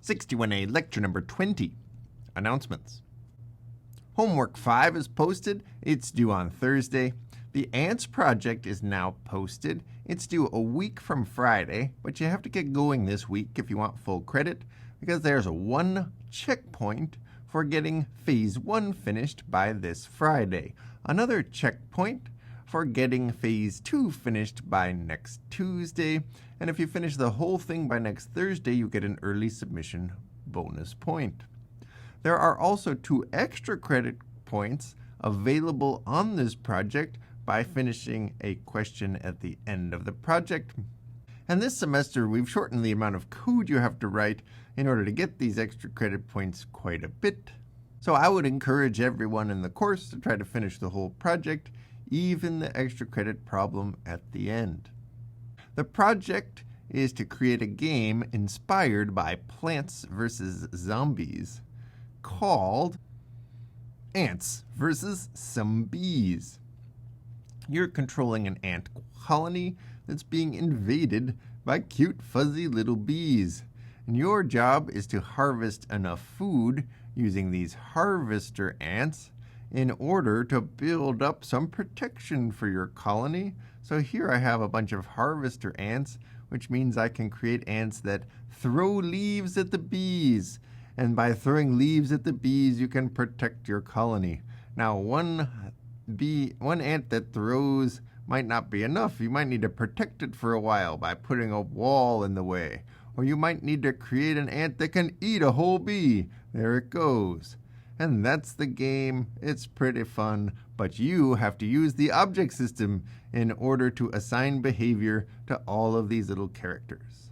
61A Lecture Number 20, Announcements. Homework 5 is posted. It's due on Thursday. The ANTS project is now posted. It's due a week from Friday, but you have to get going this week if you want full credit, because there's one checkpoint for getting Phase 1 finished by this Friday. Another checkpoint for getting Phase 2 finished by next Tuesday. And if you finish the whole thing by next Thursday, you get an early submission bonus point. There are also 2 extra credit points available on this project by finishing a question at the end of the project. And this semester, we've shortened the amount of code you have to write in order to get these extra credit points quite a bit. So I would encourage everyone in the course to try to finish the whole project, even the extra credit problem at the end. The project is to create a game inspired by Plants vs. Zombies called Ants vs. Some Bees. You're controlling an ant colony that's being invaded by cute, fuzzy little bees. And your job is to harvest enough food using these harvester ants in order to build up some protection for your colony. So here I have a bunch of harvester ants, which means I can create ants that throw leaves at the bees. And by throwing leaves at the bees, you can protect your colony. Now, one ant that throws might not be enough. You might need to protect it for a while by putting a wall in the way. Or you might need to create an ant that can eat a whole bee. There it goes. And that's the game. It's pretty fun, but you have to use the object system in order to assign behavior to all of these little characters.